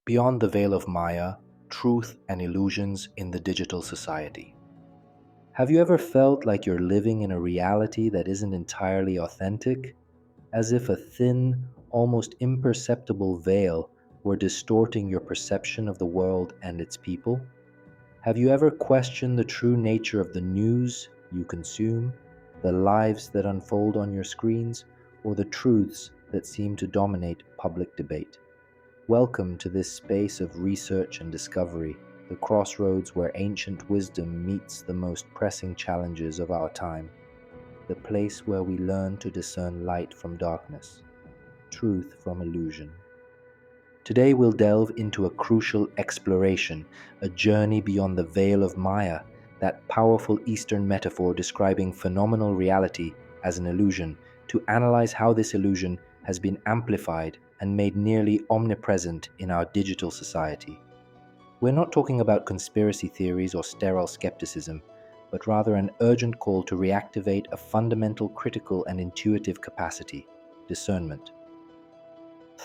Beyond the veil of Maya, truth and illusions in the digital society. Have you ever felt like you're living in a reality that isn't entirely authentic? As if a thin, almost imperceptible veil were distorting your perception of the world and its people? Have you ever questioned the true nature of the news you consume, the lives that unfold on your screens, or the truths that seem to dominate public debate? Welcome to this space of research and discovery, the crossroads where ancient wisdom meets the most pressing challenges of our time, the place where we learn to discern light from darkness, truth from illusion. Today we'll delve into a crucial exploration, a journey beyond the veil of Maya, that powerful Eastern metaphor describing phenomenal reality as an illusion, to analyze how this illusion has been amplified and made nearly omnipresent in our digital society. We're not talking about conspiracy theories or sterile skepticism, but rather an urgent call to reactivate a fundamental critical and intuitive capacity: discernment.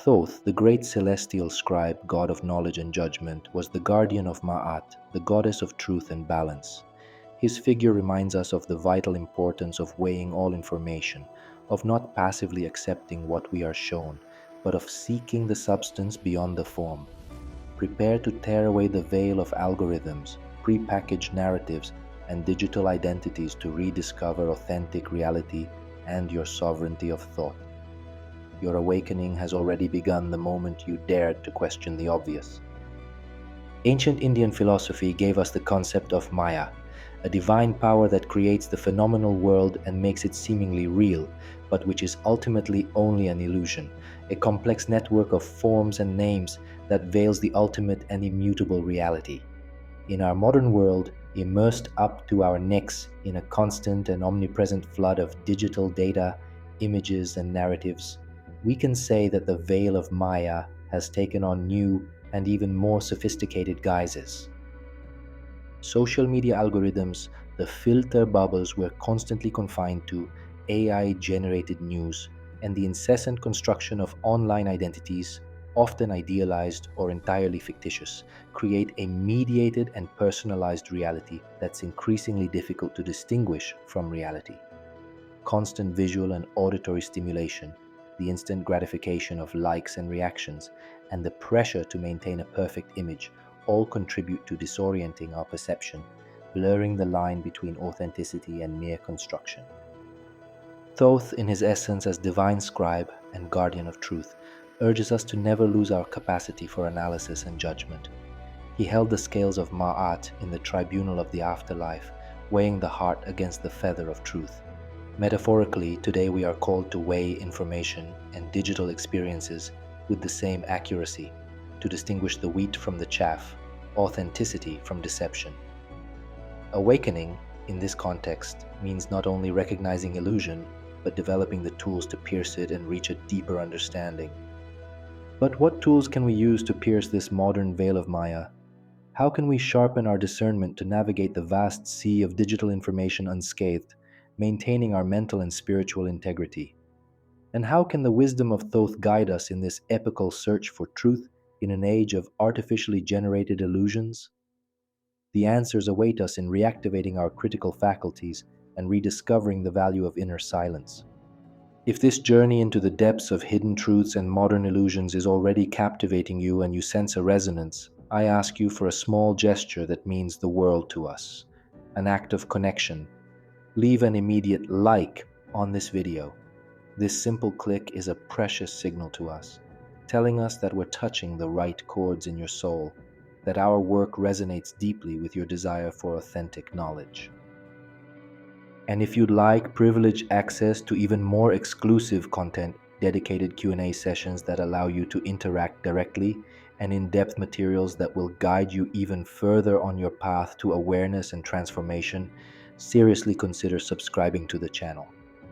Thoth, the great celestial scribe, god of knowledge and judgment, was the guardian of Ma'at, the goddess of truth and balance. His figure reminds us of the vital importance of weighing all information, of not passively accepting what we are shown, but of seeking the substance beyond the form. Prepare to tear away the veil of algorithms, prepackaged narratives, and digital identities to rediscover authentic reality and your sovereignty of thought. Your awakening has already begun the moment you dared to question the obvious. Ancient Indian philosophy gave us the concept of Maya, a divine power that creates the phenomenal world and makes it seemingly real, but which is ultimately only an illusion, a complex network of forms and names that veils the ultimate and immutable reality. In our modern world, immersed up to our necks in a constant and omnipresent flood of digital data, images, and narratives, we can say that the veil of Maya has taken on new and even more sophisticated guises. Social media algorithms, the filter bubbles we're constantly confined to, AI generated news, and the incessant construction of online identities, often idealized or entirely fictitious, create a mediated and personalized reality that's increasingly difficult to distinguish from reality. Constant visual and auditory stimulation, the instant gratification of likes and reactions, and the pressure to maintain a perfect image all contribute to disorienting our perception, blurring the line between authenticity and mere construction. Thoth, in his essence as divine scribe and guardian of truth, urges us to never lose our capacity for analysis and judgment. He held the scales of Ma'at in the tribunal of the afterlife, weighing the heart against the feather of truth. Metaphorically, today we are called to weigh information and digital experiences with the same accuracy, to distinguish the wheat from the chaff, authenticity from deception. Awakening, in this context, means not only recognizing illusion, but developing the tools to pierce it and reach a deeper understanding. But what tools can we use to pierce this modern veil of Maya? How can we sharpen our discernment to navigate the vast sea of digital information unscathed, maintaining our mental and spiritual integrity? And how can the wisdom of Thoth guide us in this epical search for truth in an age of artificially generated illusions? The answers await us in reactivating our critical faculties and rediscovering the value of inner silence. If this journey into the depths of hidden truths and modern illusions is already captivating you and you sense a resonance, I ask you for a small gesture that means the world to us, an act of connection. Leave an immediate like on this video. This simple click is a precious signal to us, telling us that we're touching the right chords in your soul, that our work resonates deeply with your desire for authentic knowledge. And if you'd like privileged access to even more exclusive content, dedicated Q&A sessions that allow you to interact directly, and in-depth materials that will guide you even further on your path to awareness and transformation, seriously consider subscribing to the channel.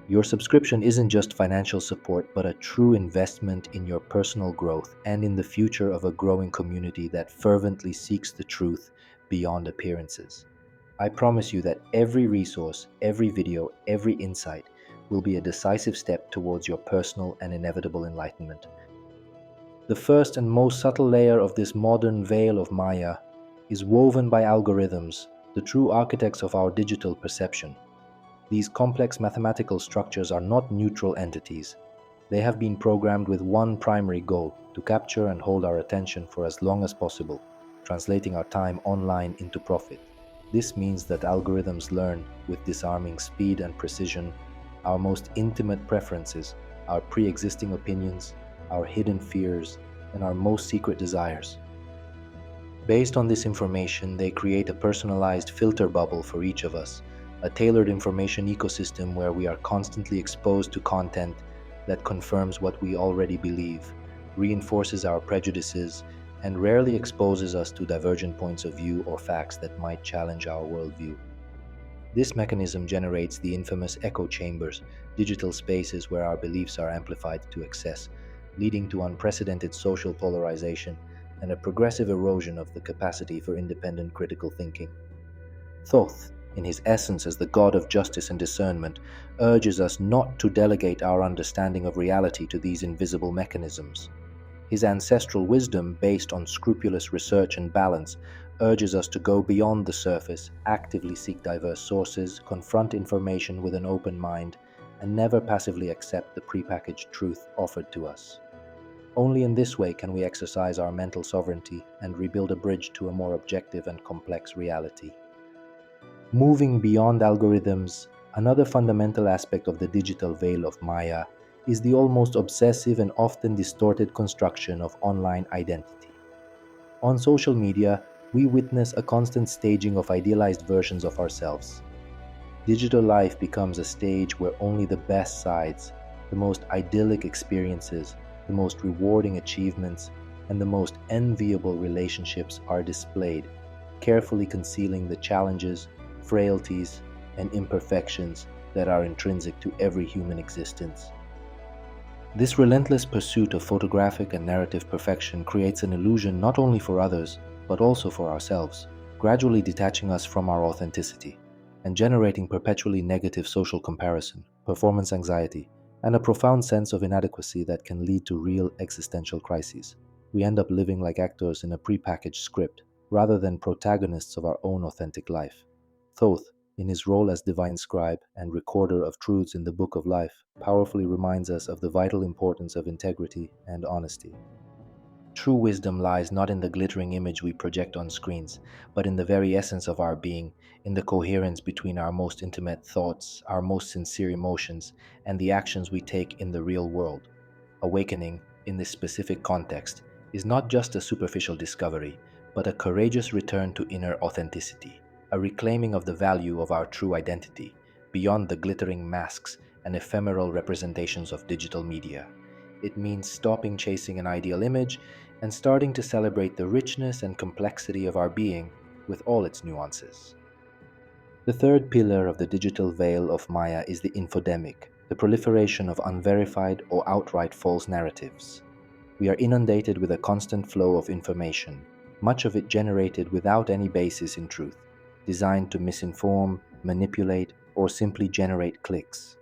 Your subscription isn't just financial support, but a true investment in your personal growth and in the future of a growing community that fervently seeks the truth beyond appearances. I promise you that every resource, every video, every insight will be a decisive step towards your personal and inevitable enlightenment. The first and most subtle layer of this modern veil of Maya is woven by algorithms, the true architects of our digital perception. These complex mathematical structures are not neutral entities. They have been programmed with one primary goal: to capture and hold our attention for as long as possible, translating our time online into profit. This means that algorithms learn with disarming speed and precision our most intimate preferences, our pre-existing opinions, our hidden fears, and our most secret desires. Based on this information, they create a personalized filter bubble for each of us, a tailored information ecosystem where we are constantly exposed to content that confirms what we already believe, reinforces our prejudices, and rarely exposes us to divergent points of view or facts that might challenge our worldview. This mechanism generates the infamous echo chambers, digital spaces where our beliefs are amplified to excess, leading to unprecedented social polarization and a progressive erosion of the capacity for independent critical thinking. Thoth, in his essence as the god of justice and discernment, urges us not to delegate our understanding of reality to these invisible mechanisms. His ancestral wisdom, based on scrupulous research and balance, urges us to go beyond the surface, actively seek diverse sources, confront information with an open mind, and never passively accept the prepackaged truth offered to us. Only in this way can we exercise our mental sovereignty and rebuild a bridge to a more objective and complex reality. Moving beyond algorithms, another fundamental aspect of the digital veil of Maya is the almost obsessive and often distorted construction of online identity. On social media, we witness a constant staging of idealized versions of ourselves. Digital life becomes a stage where only the best sides, the most idyllic experiences, the most rewarding achievements, and the most enviable relationships are displayed, carefully concealing the challenges, frailties, and imperfections that are intrinsic to every human existence. This relentless pursuit of photographic and narrative perfection creates an illusion not only for others, but also for ourselves, gradually detaching us from our authenticity and generating perpetually negative social comparison, performance anxiety, and a profound sense of inadequacy that can lead to real existential crises. We end up living like actors in a prepackaged script, rather than protagonists of our own authentic life. Thoth, in his role as divine scribe and recorder of truths in the Book of Life, powerfully reminds us of the vital importance of integrity and honesty. True wisdom lies not in the glittering image we project on screens, but in the very essence of our being, in the coherence between our most intimate thoughts, our most sincere emotions, and the actions we take in the real world. Awakening, in this specific context, is not just a superficial discovery, but a courageous return to inner authenticity, a reclaiming of the value of our true identity, beyond the glittering masks and ephemeral representations of digital media. It means stopping chasing an ideal image and starting to celebrate the richness and complexity of our being with all its nuances. The third pillar of the digital veil of Maya is the infodemic, the proliferation of unverified or outright false narratives. We are inundated with a constant flow of information, much of it generated without any basis in truth, designed to misinform, manipulate, or simply generate clicks.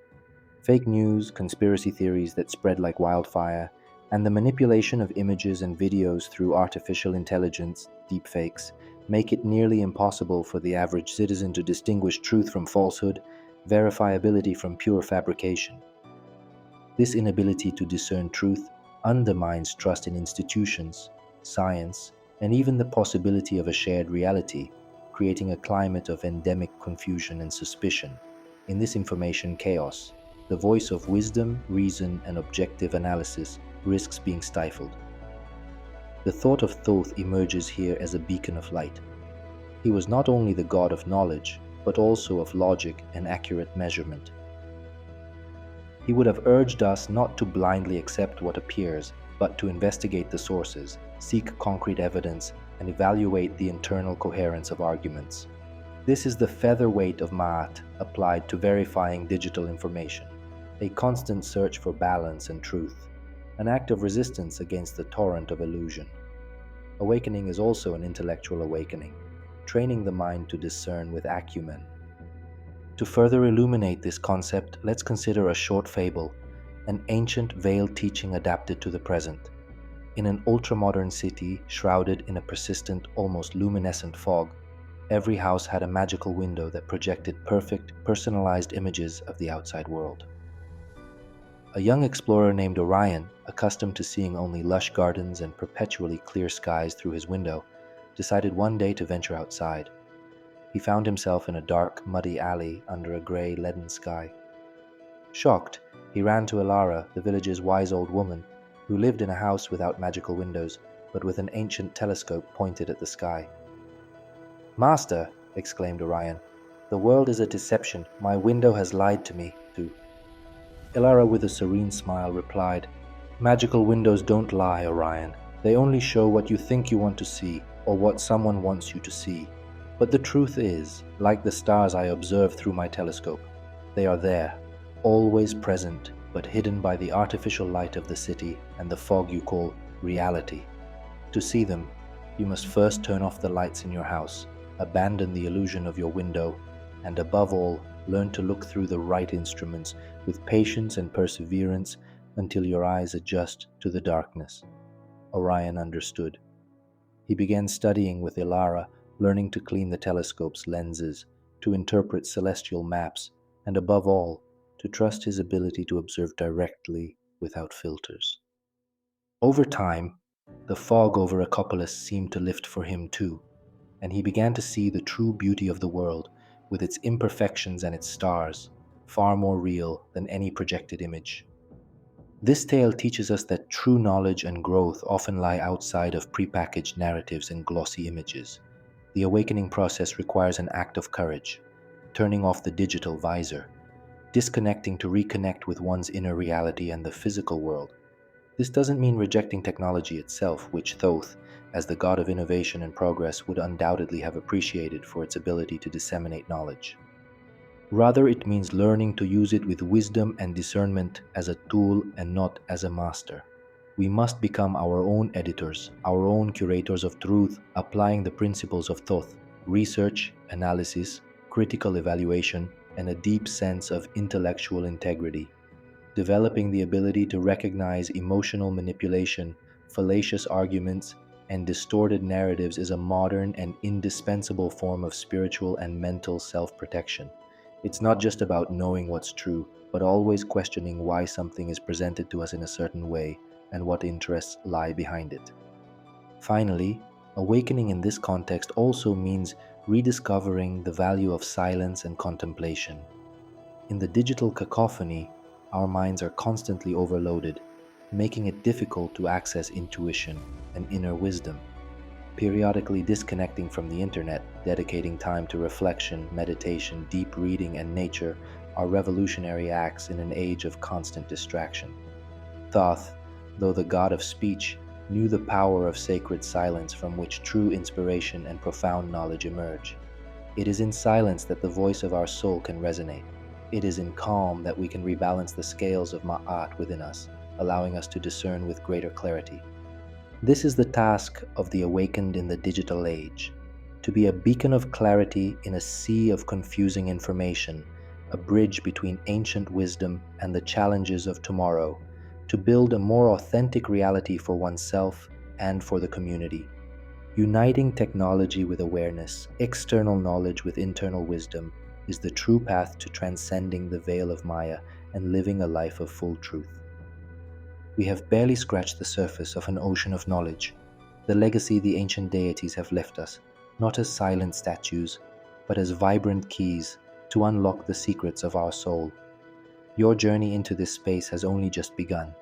Fake news, conspiracy theories that spread like wildfire, and the manipulation of images and videos through artificial intelligence, deepfakes, make it nearly impossible for the average citizen to distinguish truth from falsehood, verifiability from pure fabrication. This inability to discern truth undermines trust in institutions, science, and even the possibility of a shared reality, creating a climate of endemic confusion and suspicion. In this information chaos, the voice of wisdom, reason, and objective analysis risks being stifled. The thought of Thoth emerges here as a beacon of light. He was not only the god of knowledge, but also of logic and accurate measurement. He would have urged us not to blindly accept what appears, but to investigate the sources, seek concrete evidence, and evaluate the internal coherence of arguments. This is the featherweight of Ma'at applied to verifying digital information, a constant search for balance and truth, an act of resistance against the torrent of illusion. Awakening is also an intellectual awakening, training the mind to discern with acumen. To further illuminate this concept, let's consider a short fable, an ancient veiled teaching adapted to the present. In an ultra-modern city shrouded in a persistent, almost luminescent fog, every house had a magical window that projected perfect, personalized images of the outside world. A young explorer named Orion, accustomed to seeing only lush gardens and perpetually clear skies through his window, decided one day to venture outside. He found himself in a dark, muddy alley under a gray, leaden sky. Shocked, he ran to Elara, the village's wise old woman, who lived in a house without magical windows, but with an ancient telescope pointed at the sky. "Master," exclaimed Orion, "the world is a deception. My window has lied to me, too." Elara, with a serene smile, replied, "Magical windows don't lie, Orion. They only show what you think you want to see, or what someone wants you to see. But the truth is, like the stars I observe through my telescope, they are there, always present, but hidden by the artificial light of the city and the fog you call reality. To see them, you must first turn off the lights in your house, abandon the illusion of your window, and above all, learn to look through the right instruments with patience and perseverance until your eyes adjust to the darkness." Orion understood. He began studying with Elara, learning to clean the telescope's lenses, to interpret celestial maps, and above all, to trust his ability to observe directly without filters. Over time, the fog over Acopolis seemed to lift for him too, and he began to see the true beauty of the world, with its imperfections and its stars, far more real than any projected image. This tale teaches us that true knowledge and growth often lie outside of prepackaged narratives and glossy images. The awakening process requires an act of courage, turning off the digital visor, disconnecting to reconnect with one's inner reality and the physical world. This doesn't mean rejecting technology itself, which Thoth, as the god of innovation and progress, would undoubtedly have appreciated for its ability to disseminate knowledge. Rather, it means learning to use it with wisdom and discernment as a tool and not as a master. We must become our own editors, our own curators of truth, applying the principles of Thoth: research, analysis, critical evaluation, and a deep sense of intellectual integrity. Developing the ability to recognize emotional manipulation, fallacious arguments, and distorted narratives is a modern and indispensable form of spiritual and mental self-protection. It's not just about knowing what's true, but always questioning why something is presented to us in a certain way and what interests lie behind it. Finally, awakening in this context also means rediscovering the value of silence and contemplation. In the digital cacophony, our minds are constantly overloaded, making it difficult to access intuition and inner wisdom. Periodically disconnecting from the internet, dedicating time to reflection, meditation, deep reading, and nature are revolutionary acts in an age of constant distraction. Thoth, though the god of speech, knew the power of sacred silence from which true inspiration and profound knowledge emerge. It is in silence that the voice of our soul can resonate. It is in calm that we can rebalance the scales of Ma'at within us, allowing us to discern with greater clarity. This is the task of the awakened in the digital age: to be a beacon of clarity in a sea of confusing information, a bridge between ancient wisdom and the challenges of tomorrow, to build a more authentic reality for oneself and for the community. Uniting technology with awareness, external knowledge with internal wisdom, is the true path to transcending the veil of Maya and living a life of full truth. We have barely scratched the surface of an ocean of knowledge, the legacy the ancient deities have left us, not as silent statues, but as vibrant keys to unlock the secrets of our soul. Your journey into this space has only just begun,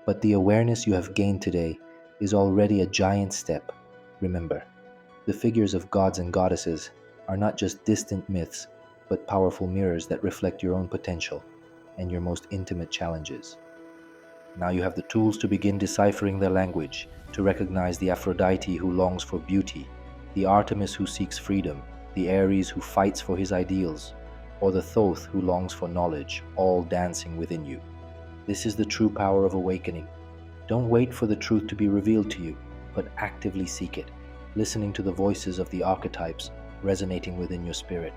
but the awareness you have gained today is already a giant step. Remember, the figures of gods and goddesses are not just distant myths, but powerful mirrors that reflect your own potential and your most intimate challenges. Now you have the tools to begin deciphering their language, to recognize the Aphrodite who longs for beauty, the Artemis who seeks freedom, the Ares who fights for his ideals, or the Thoth who longs for knowledge, all dancing within you. This is the true power of awakening. Don't wait for the truth to be revealed to you, but actively seek it, listening to the voices of the archetypes resonating within your spirit.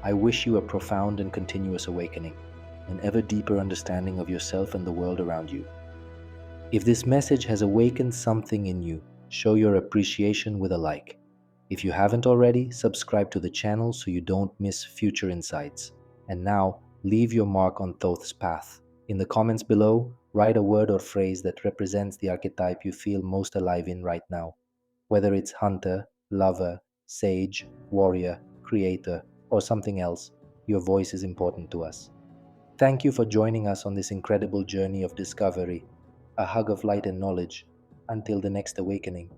I wish you a profound and continuous awakening, an ever deeper understanding of yourself and the world around you. If this message has awakened something in you, show your appreciation with a like. If you haven't already, subscribe to the channel so you don't miss future insights. And now, leave your mark on Thoth's path. In the comments below, write a word or phrase that represents the archetype you feel most alive in right now. Whether it's hunter, lover, sage, warrior, creator, or something else, your voice is important to us. Thank you for joining us on this incredible journey of discovery. A hug of light and knowledge. Until the next awakening.